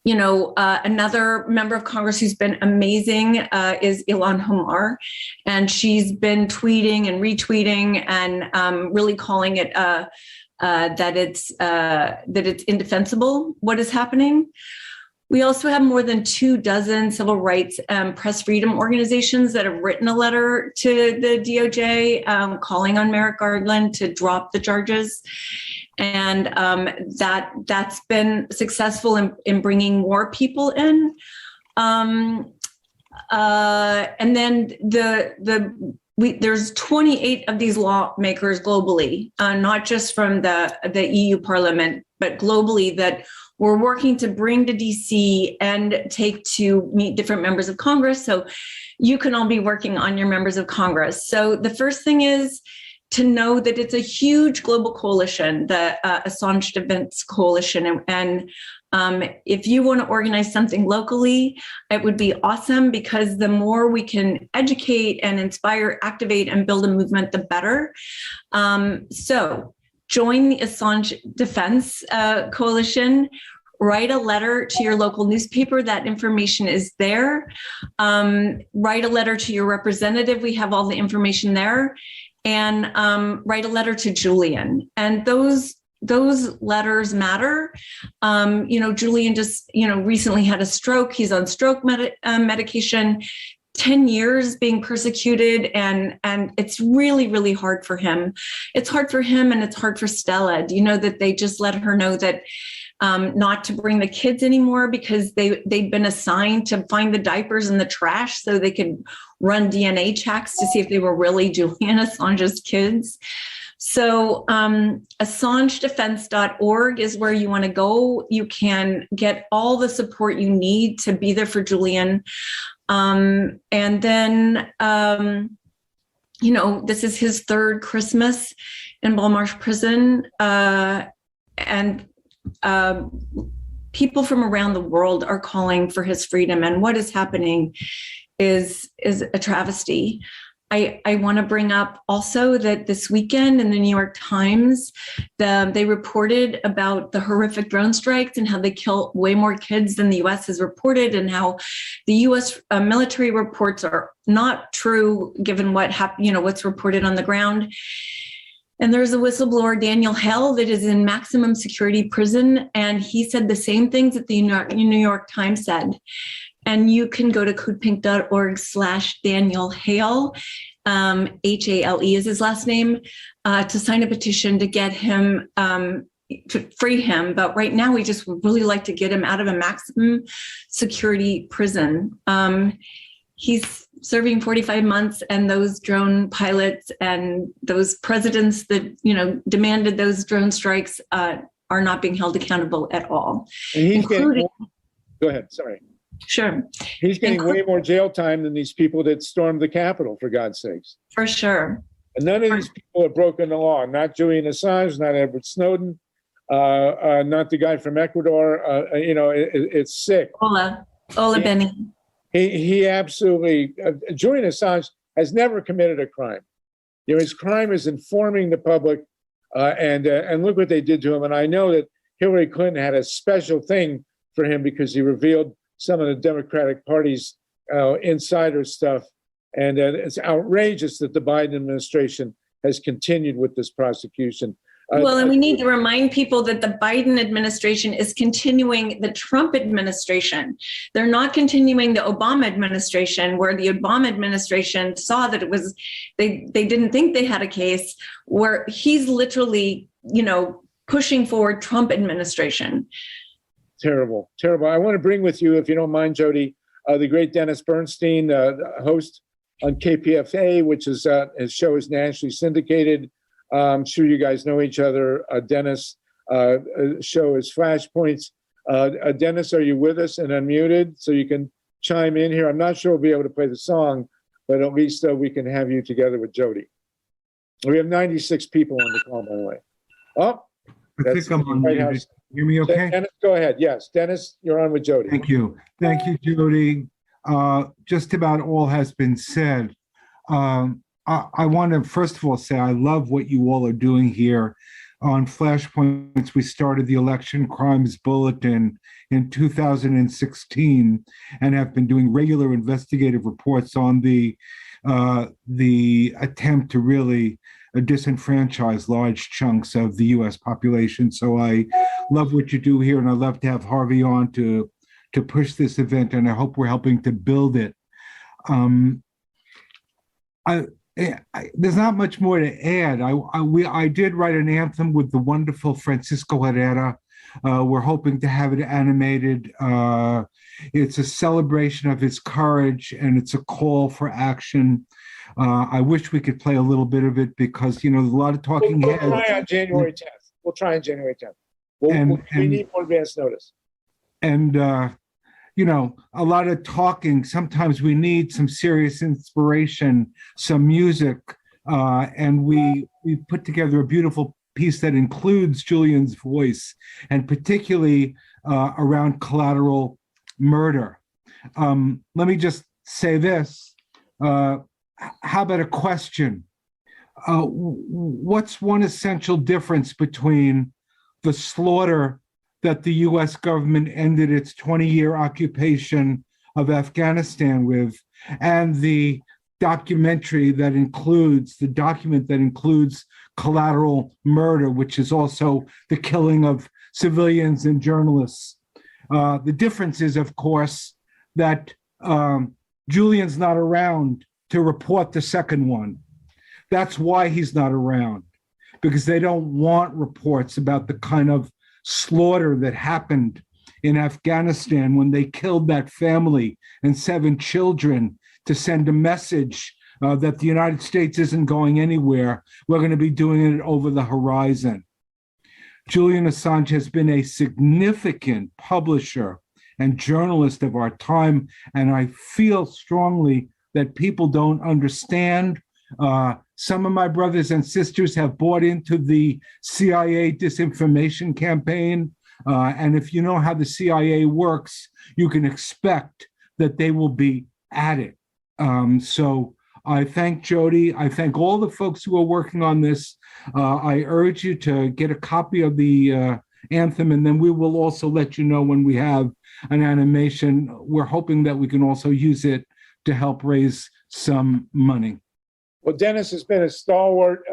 Another member of Congress who's been amazing is Ilhan Omar, and she's been tweeting and retweeting and really calling it that it's indefensible what is happening. We also have more than 24 civil rights and press freedom organizations that have written a letter to the DOJ calling on Merrick Garland to drop the charges. And that's been successful in bringing more people in. And then there's 28 of these lawmakers globally, not just from the EU Parliament, but globally, that we're working to bring to DC and take to meet different members of Congress. So you can all be working on your members of Congress. So the first thing is to know that it's a huge global coalition, the Assange Defense Coalition. And if you want to organize something locally, it would be awesome, because the more we can educate and inspire, activate, and build a movement, the better. So join the Assange Defense Coalition. Write a letter to your local newspaper. That information is there. Write a letter to your representative. We have all the information there. And write a letter to Julian. And those letters matter. Julian just, recently had a stroke. He's on stroke medication, 10 years being persecuted. And it's really, really hard for him. It's hard for him, and it's hard for Stella. Do you know that they just let her know that not to bring the kids anymore, because they'd been assigned to find the diapers in the trash so they could run DNA checks to see if they were really Julian Assange's kids. So AssangeDefense.org is where you want to go. You can get all the support you need to be there for Julian. And then, this is his third Christmas in Belmarsh prison. And people from around the world are calling for his freedom, and what is happening is a travesty. I want to bring up also that this weekend in the New York Times, they reported about the horrific drone strikes and how they kill way more kids than the U.S. has reported, and how the U.S. Military reports are not true given what's reported on the ground. And there's a whistleblower, Daniel Hale, that is in maximum security prison, and he said the same things that the New York Times said. And you can go to codepink.org/Daniel Hale, Hale is his last name, to sign a petition to get him, to free him. But right now, we just would really like to get him out of a maximum security prison. He's serving 45 months, and those drone pilots and those presidents that, demanded those drone strikes are not being held accountable at all. And he's go ahead, sorry. Sure. He's getting way more jail time than these people that stormed the Capitol, for God's sakes. For sure. And none of these people have broken the law. Not Julian Assange, not Edward Snowden, not the guy from Ecuador. It's sick. Ola Benny. He absolutely, Julian Assange has never committed a crime. His crime is informing the public, and look what they did to him. And I know that Hillary Clinton had a special thing for him because he revealed some of the Democratic Party's insider stuff. And it's outrageous that the Biden administration has continued with this prosecution. Well, and we need to remind people that the Biden administration is continuing the Trump administration. They're not continuing the Obama administration, where the Obama administration saw that they didn't think they had a case, where he's literally, pushing forward Trump administration. Terrible, terrible. I want to bring with you, if you don't mind, Jodie, the great Dennis Bernstein, host on KPFA, which is his show is nationally syndicated. I'm sure you guys know each other. Dennis' show is Flashpoints. Dennis, are you with us and unmuted so you can chime in here? I'm not sure we'll be able to play the song, but at least we can have you together with Jodie. We have 96 people on the call, by the way. Oh, I think I'm on. Hear me okay? Dennis, go ahead. Yes, Dennis, you're on with Jodie. Thank you. Thank you, Jodie. Just about all has been said. I want to, first of all, say I love what you all are doing here on Flashpoints. We started the Election Crimes Bulletin in 2016 and have been doing regular investigative reports on the attempt to really disenfranchise large chunks of the U.S. population. So I love what you do here, and I'd love to have Harvey on to push this event, and I hope we're helping to build it. There's not much more to add. I did write an anthem with the wonderful Francisco Herrera. We're hoping to have it animated. It's a celebration of his courage, and it's a call for action. I wish we could play a little bit of it because, there's a lot of talking heads. We'll try on January 10th. We'll try on January 10th. We need more advance notice. And, a lot of talking. Sometimes we need some serious inspiration, some music. And we put together a beautiful piece that includes Julian's voice, and particularly around collateral murder. Let me just say this. How about a question? What's one essential difference between the slaughter that the U.S. government ended its 20-year occupation of Afghanistan with, and the document that includes collateral murder, which is also the killing of civilians and journalists? The difference is, of course, that Julian's not around to report the second one. That's why he's not around, because they don't want reports about the kind of slaughter that happened in Afghanistan when they killed that family and 7 children to send a message that the United States isn't going anywhere. We're going to be doing it over the horizon. Julian Assange has been a significant publisher and journalist of our time, and I feel strongly that people don't understand. Some of my brothers and sisters have bought into the CIA disinformation campaign. And if you know how the CIA works, you can expect that they will be at it. So I thank JODIE. I thank all the folks who are working on this. I urge you to get a copy of the anthem, and then we will also let you know when we have an animation. We're hoping that we can also use it to help raise some money. Well, Dennis has been a stalwart.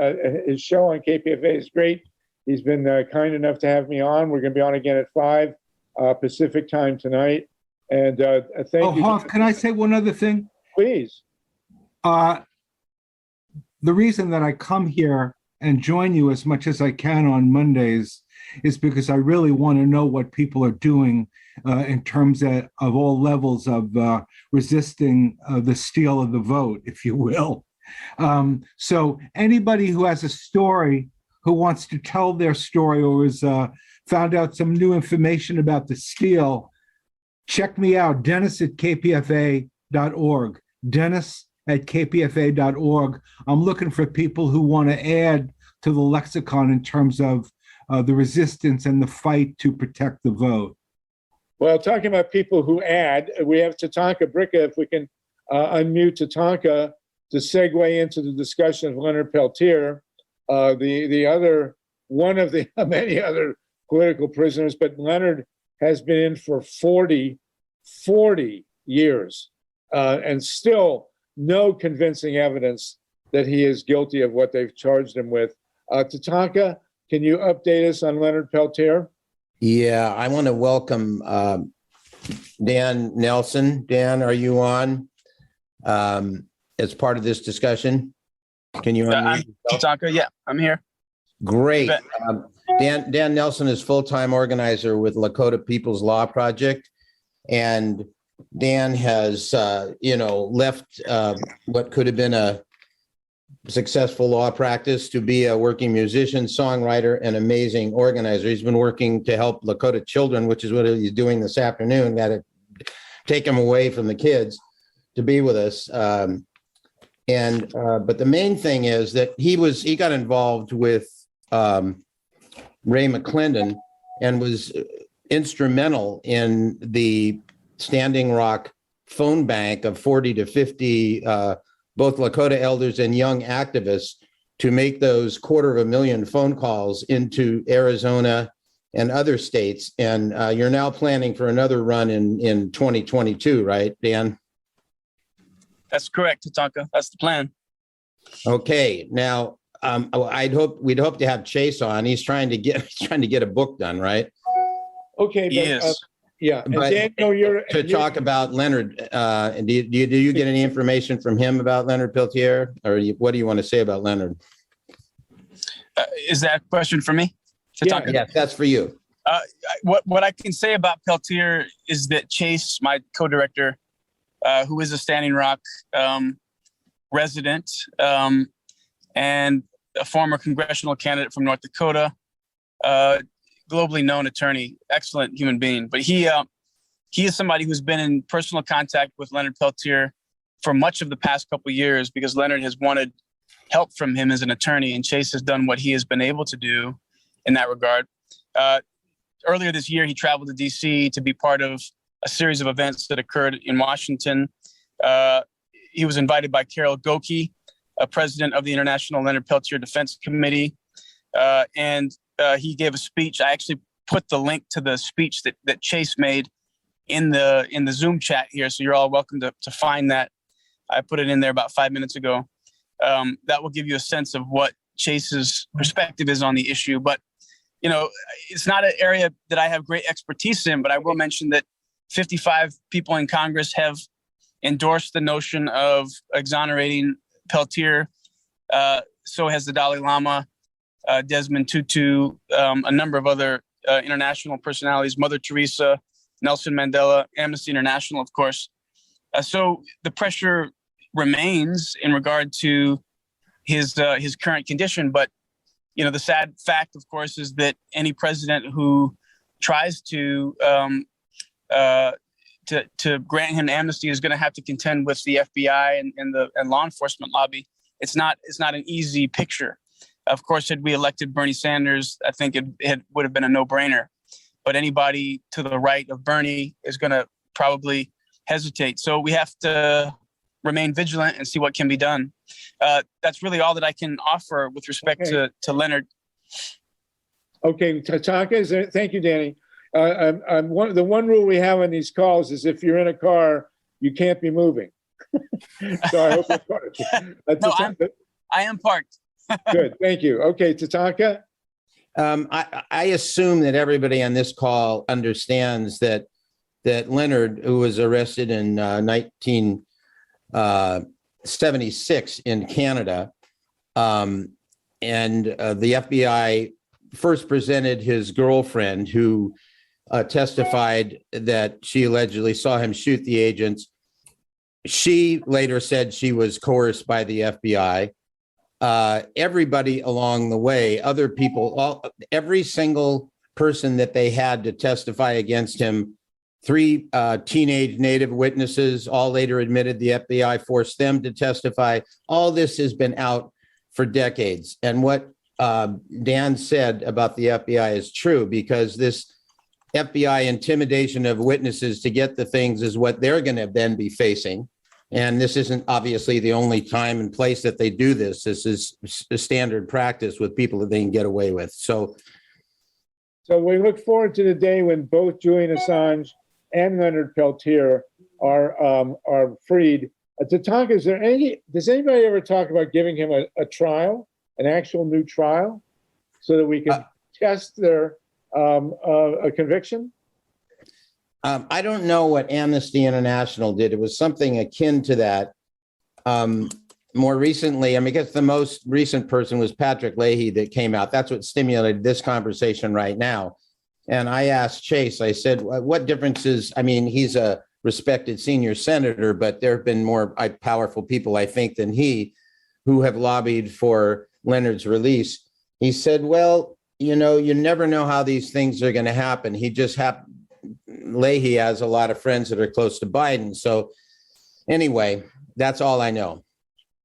His show on KPFA is great. He's been kind enough to have me on. We're going to be on again at 5 Pacific time tonight. And thank you. Hoff, can I say one other thing? Please. The reason that I come here and join you as much as I can on Mondays is because I really want to know what people are doing in terms of all levels of resisting the steal of the vote, if you will. So anybody who has a story, who wants to tell their story, or has found out some new information about the steal, check me out, Dennis@kpfa.org. Dennis@kpfa.org. I'm looking for people who want to add to the lexicon in terms of the resistance and the fight to protect the vote. Well, talking about people who add, we have TATONKA BRICCA. If we can unmute TATONKA to segue into the discussion of Leonard Peltier, the other, one of the many other political prisoners, but Leonard has been in for 40 years and still no convincing evidence that he is guilty of what they've charged him with. TATONKA, can you update us on Leonard Peltier? Yeah, I want to welcome Dan Nelson. Dan, are you on as part of this discussion? Can you unmute yourself? TATONKA, yeah, I'm here. Great. Dan Nelson is full-time organizer with Lakota People's Law Project, and Dan has, left what could have been a successful law practice to be a working musician, songwriter, and amazing organizer. He's been working to help Lakota children, which is what he's doing this afternoon. Got to take him away from the kids to be with us. But the main thing is that he got involved with Ray McClendon and was instrumental in the Standing Rock phone bank of 40 to 50 both Lakota elders and young activists to make those 250,000 phone calls into Arizona and other states. And you're now planning for another run in 2022, right, Dan? That's correct, TATONKA. That's the plan. Okay. Now, we'd hope to have Chase on. He's trying to get a book done, right? Okay. But, Yes. Yeah. And But Daniel, to talk about Leonard, do you get any information from him about Leonard Peltier, or what do you want to say about Leonard? Is that a question for me, TATONKA? Yes, that's for you. What I can say about Peltier is that Chase, my co-director, who is a Standing Rock resident and a former congressional candidate from North Dakota, globally known attorney, excellent human being. But he is somebody who's been in personal contact with Leonard Peltier for much of the past couple of years because Leonard has wanted help from him as an attorney, and Chase has done what he has been able to do in that regard. Earlier this year, he traveled to D.C. to be part of a series of events that occurred in Washington. He was invited by Carol Goki, president of the International Leonard Peltier Defense Committee, and he gave a speech. I actually put the link to the speech that Chase made in the Zoom chat here, so you're all welcome to find that. I put it in there about 5 minutes ago. That will give you a sense of what Chase's perspective is on the issue. But, it's not an area that I have great expertise in, but I will mention that 55 people in Congress have endorsed the notion of exonerating Peltier. So has the Dalai Lama, Desmond Tutu, a number of other international personalities, Mother Teresa, Nelson Mandela, Amnesty International, of course. So the pressure remains in regard to his current condition. But, the sad fact, of course, is that any president who tries to grant him amnesty is going to have to contend with the FBI and law enforcement lobby. It's not an easy picture. Of course, had we elected Bernie Sanders, I think it would have been a no-brainer. but anybody to the right of Bernie is going to probably hesitate. So we have to remain vigilant and see what can be done. That's really all that I can offer with respect to Leonard. Okay, TATONKA, thank you, Danny. The one rule we have on these calls is if you're in a car, you can't be moving. So I hope you're parked. No, I am parked. Good, thank you. Okay, TATONKA. I assume that everybody on this call understands that Leonard, who was arrested in 1976 in Canada, and the FBI first presented his girlfriend, who testified that she allegedly saw him shoot the agents. She later said she was coerced by the FBI. Everybody along the way, other people, every single person that they had to testify against him, 3 teenage Native witnesses, all later admitted the FBI forced them to testify. All this has been out for decades. And what Dan said about the FBI is true, because this FBI intimidation of witnesses to get the things is what they're going to then be facing. And this isn't obviously the only time and place that they do this. This is a standard practice with people that they can get away with. So we look forward to the day when both Julian Assange and Leonard Peltier are freed. TATONKA, does anybody ever talk about giving him a trial, an actual new trial, so that we can test their a conviction? I don't know what Amnesty International did. It was something akin to that. More recently, I mean, I guess the most recent person was Patrick Leahy that came out. That's what stimulated this conversation right now. And I asked Chase, I said, what differences? I mean, he's a respected senior senator, but there have been more powerful people, I think, than he who have lobbied for Leonard's release. He said, well, you know, you never know how these things are going to happen. Leahy has a lot of friends that are close to Biden. So anyway, that's all I know.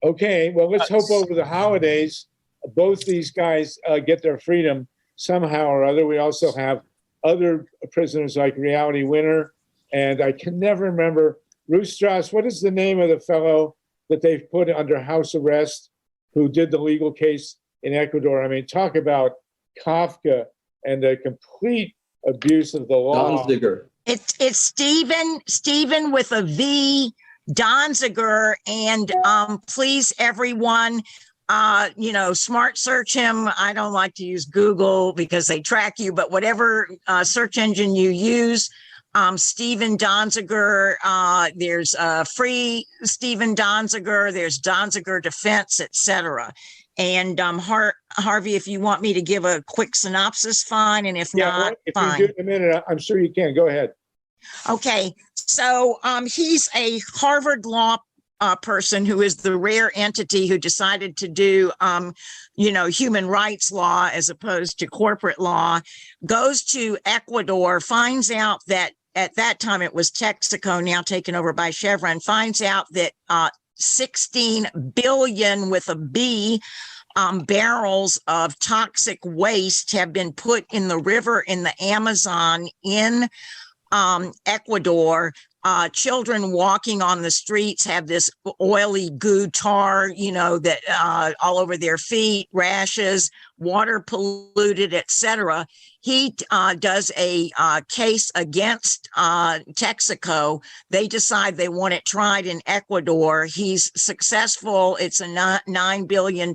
Okay, well, let's hope over the holidays, both these guys get their freedom somehow or other. We also have other prisoners like Reality Winner, and I can never remember, Ruth Strauss, what is the name of the fellow that they've put under house arrest who did the legal case in Ecuador? I mean, talk about Kafka and the complete abuse of the law. Donziger. It's Stephen with a V, Donziger, and please everyone, smart search him. I don't like to use Google because they track you, but whatever search engine you use, Stephen Donziger, there's free Stephen Donziger, there's Donziger Defense, etc. And Harvey, if you want me to give a quick synopsis, fine. And if not, if fine. you do in a minute, I'm sure you can. Go ahead. Okay. So he's a Harvard law person who is the rare entity who decided to do, human rights law as opposed to corporate law, goes to Ecuador, finds out that at that time it was Texaco, now taken over by Chevron, finds out that 16 billion with a B barrels of toxic waste have been put in the river in the Amazon in Ecuador. Children walking on the streets have this oily goo tar, that all over their feet, rashes, water polluted, etc. He does a case against Texaco. They decide they want it tried in Ecuador. He's successful. It's a $9 billion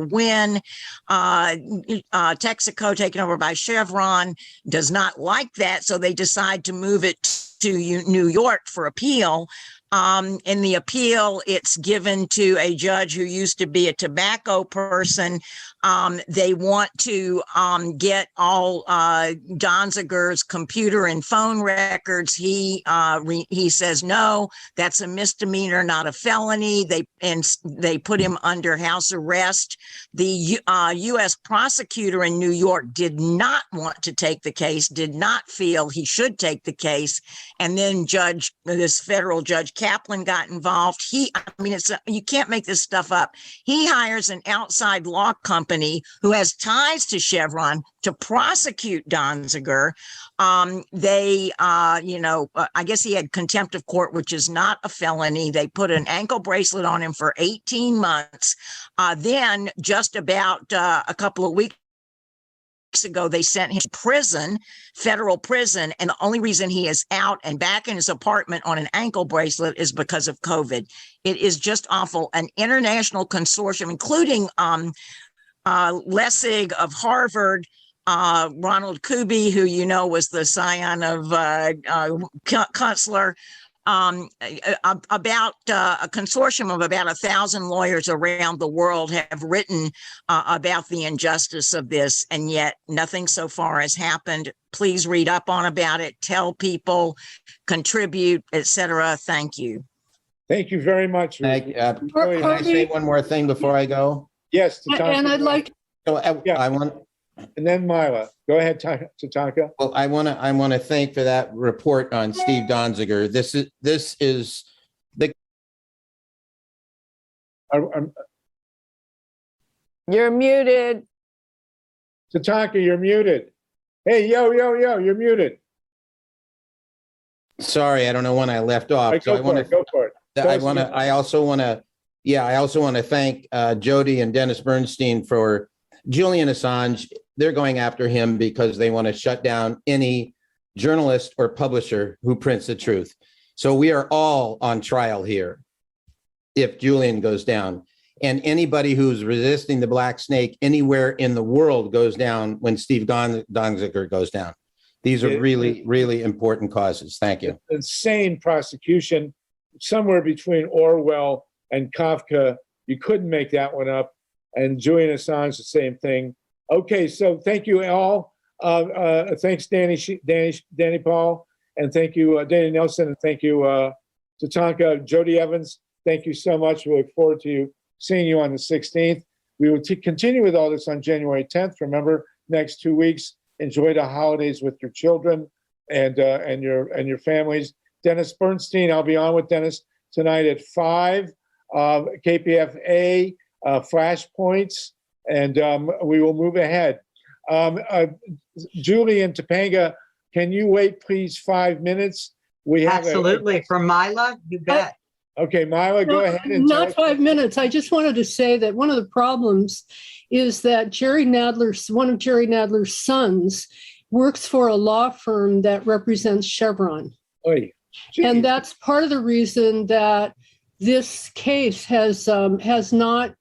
win. Texaco, taken over by Chevron, does not like that, so they decide to move it to New York for appeal. In the appeal, it's given to a judge who used to be a tobacco person. They want to get all Donziger's computer and phone records. He says, no, that's a misdemeanor, not a felony. They put him under house arrest. The U.S. prosecutor in New York did not want to take the case, did not feel he should take the case. And then this federal judge Kaplan got involved. You can't make this stuff up. He hires an outside law company who has ties to Chevron to prosecute Donziger. I guess he had contempt of court, which is not a felony. They put an ankle bracelet on him for 18 months. Then just about a couple of weeks ago, they sent him to prison, federal prison, and the only reason he is out and back in his apartment on an ankle bracelet is because of COVID. It is just awful. An international consortium, including Lessig of Harvard, Ronald Kuby, who was the scion of Kunstler, about a consortium of about 1,000 lawyers around the world have written about the injustice of this, and yet nothing so far has happened. Please read up on about it, tell people, contribute, etc. Thank you. Thank you very much. Can I say one more thing before I go? Yes, and I'd like. So I want. And then Mila, go ahead, Tatanka. Well, I want to thank for that report on Steve Donziger. This is the. You're muted. Tatanka, you're muted. Hey, yo, you're muted. Sorry, I don't know when I left off. Right, go for it. I also want to thank JODIE and Dennis Bernstein for Julian Assange. They're going after him because they want to shut down any journalist or publisher who prints the truth. So we are all on trial here if Julian goes down. And anybody who's resisting the black snake anywhere in the world goes down when Steve Donziger goes down. These are really, really important causes. Thank you. Insane prosecution, somewhere between Orwell and Kafka. You couldn't make that one up. And Julian Assange, the same thing. Okay, so thank you all. Thanks, Danny Paul, and thank you, Danny Nelson, and thank you, Tatanka, Jodie Evans. Thank you so much. We look forward to seeing you on the 16th. We will continue with all this on January 10th. Remember, next 2 weeks, enjoy the holidays with your children and your families. Dennis Bernstein, I'll be on with Dennis tonight at 5. KPFA flashpoints. And we will move ahead. Julie and Topanga, can you wait, please, 5 minutes? We have absolutely for Mila. You bet. Okay, Mila, go ahead. And not 5 minutes. I just wanted to say that one of the problems is that one of Jerry Nadler's sons works for a law firm that represents Chevron. Oy, and that's part of the reason that this case has not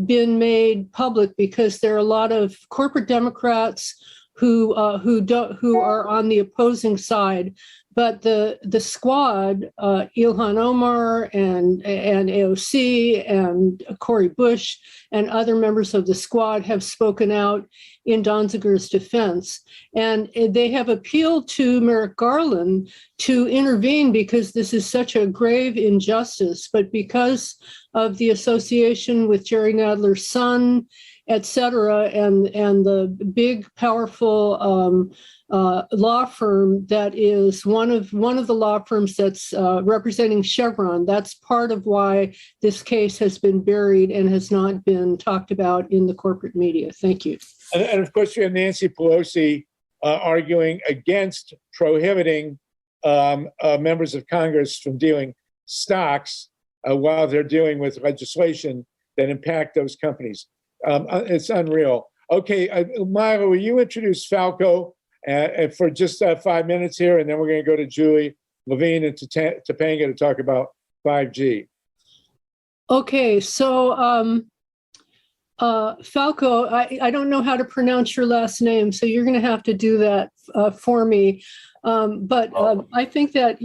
been made public, because there are a lot of corporate Democrats who are on the opposing side. But the squad, Ilhan Omar and AOC and Cori Bush and other members of the squad have spoken out in Donziger's defense. And they have appealed to Merrick Garland to intervene because this is such a grave injustice. But because of the association with Jerry Nadler's son, et cetera, and the big, powerful law firm that is one of the law firms that's representing Chevron, that's part of why this case has been buried and has not been talked about in the corporate media. Thank you. And of course, you have Nancy Pelosi arguing against prohibiting members of Congress from dealing stocks while they're dealing with legislation that impact those companies. It's unreal. Okay, Myra, will you introduce Falco for just 5 minutes here, and then we're going to go to Julie Levine and Topanga to talk about 5G. Okay, so Falco, I don't know how to pronounce your last name, so you're going to have to do that for me. But I think that,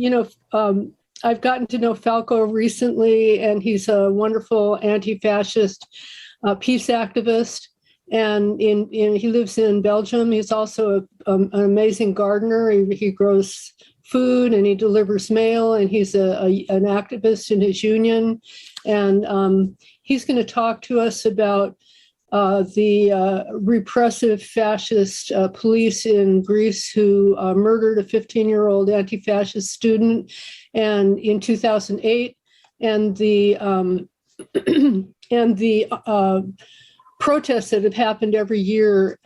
I've gotten to know Falco recently, and he's a wonderful anti-fascist peace activist. And he lives in Belgium. He's also an amazing gardener. He grows food and he delivers mail, and he's an activist in his union. And he's going to talk to us about the repressive fascist police in Greece who murdered a 15-year-old anti-fascist student, and in 2008, and the protests that have happened every year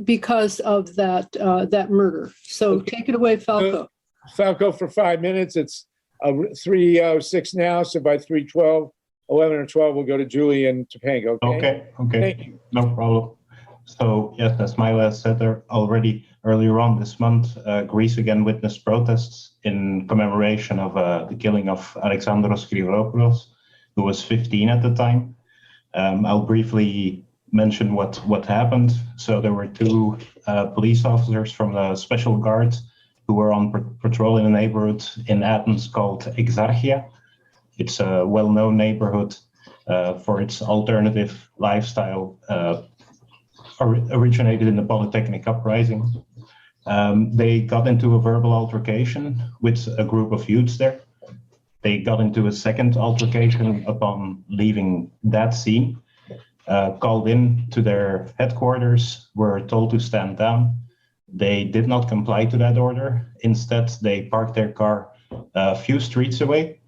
because of that murder. So take it away, Falco. Falco for 5 minutes. It's 3:06 now, so by 3:12, 11 or 12, we'll go to Julie and Topanga. Okay. Thank you. No problem. So yes, as Myla said there already earlier on this month, Greece again witnessed protests in commemoration of the killing of Alexandros Grigoropoulos, who was 15 at the time. I'll briefly mention what happened. So there were two police officers from the Special Guards who were on patrol in a neighborhood in Athens called Exarchia. It's a well-known neighborhood for its alternative lifestyle, originated in the Polytechnic uprising. They got into a verbal altercation with a group of youths there. They got into a second altercation upon leaving that scene, called in to their headquarters, were told to stand down. They did not comply to that order. Instead, they parked their car a few streets away.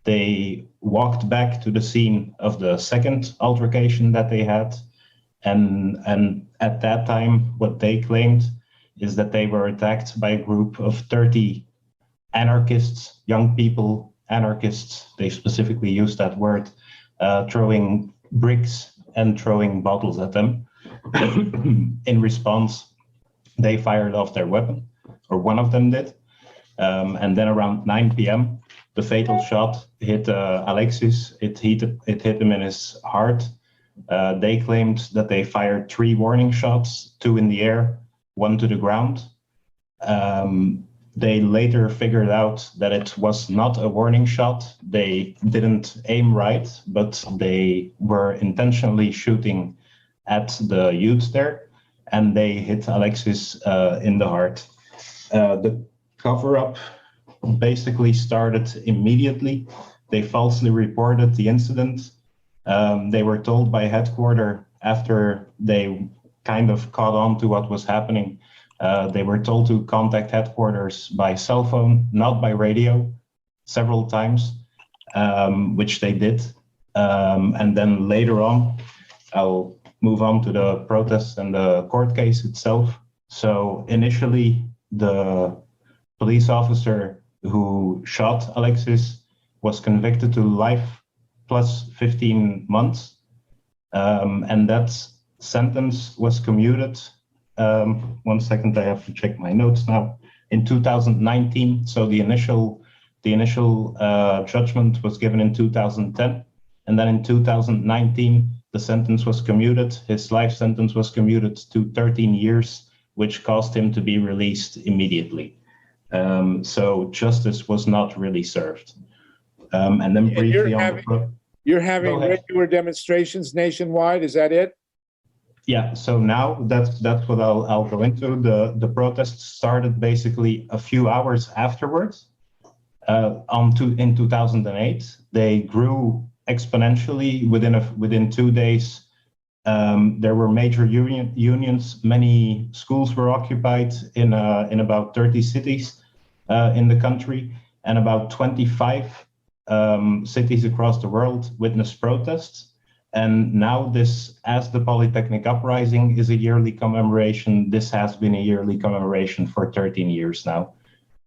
They walked back to the scene of the second altercation that they had. And at that time, what they claimed is that they were attacked by a group of 30 anarchists, young people, anarchists. They specifically used that word, throwing bricks and throwing bottles at them. In response, they fired off their weapon, or one of them did. And then around 9 p.m., the fatal shot hit Alexis. It hit him in his heart. They claimed that they fired 3 warning shots, 2 in the air, 1 to the ground. They later figured out that it was not a warning shot. They didn't aim right, but they were intentionally shooting at the youths there, and they hit Alexis in the heart. The cover-up basically started immediately. They falsely reported the incident. They were told by headquarters, after they kind of caught on to what was happening, they were told to contact headquarters by cell phone, not by radio, several times, which they did. And then later on, I'll move on to the protests and the court case itself. So initially, the police officer who shot Alexis was convicted to life plus 15 months. And that sentence was commuted. 1 second, I have to check my notes now. In 2019, so the initial judgment was given in 2010, and then in 2019 the sentence was commuted. His life sentence was commuted to 13 years, which caused him to be released immediately. So justice was not really served. And then briefly you're having regular demonstrations nationwide. Is that it? Yeah, so now that's what I'll go into. The protests started basically a few hours afterwards. In 2008, they grew exponentially. Within 2 days, there were major unions. Many schools were occupied in about 30 cities in the country, and about 25 cities across the world witnessed protests. And now this, as the Polytechnic uprising is a yearly commemoration, this has been a yearly commemoration for 13 years now,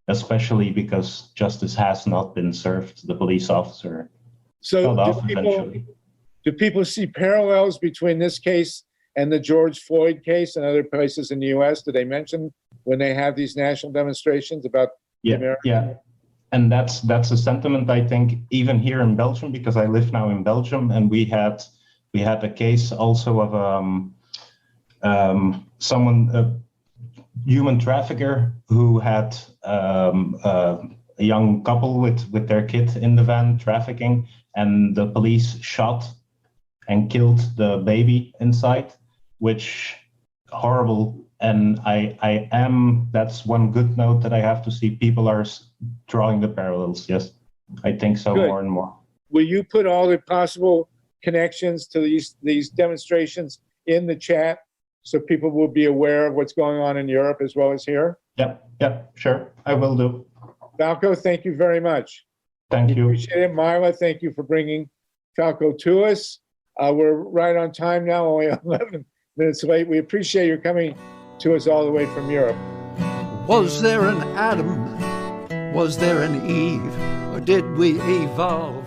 especially because justice has not been served. The police officer So got off eventually. do people see parallels between this case and the George Floyd case and other places in the U.S.? Do they mention when they have these national demonstrations about America? Yeah. And that's a sentiment, I think, even here in Belgium, because I live now in Belgium, and we had a case also of someone, a human trafficker who had a young couple with their kid in the van trafficking, and the police shot and killed the baby inside, which horrible. And that's one good note that I have to see. People are drawing the parallels. Yes, I think so. Good. More and more. Will you put all the possible connections to these demonstrations in the chat so people will be aware of what's going on in Europe as well as here? Yep, sure. I will do. Falco, thank you very much. Thank you. Appreciate it. Marla, thank you for bringing Falco to us. We're right on time now, only 11 minutes late. We appreciate your coming to us all the way from Europe. Was there an Adam? Was there an Eve? Or did we evolve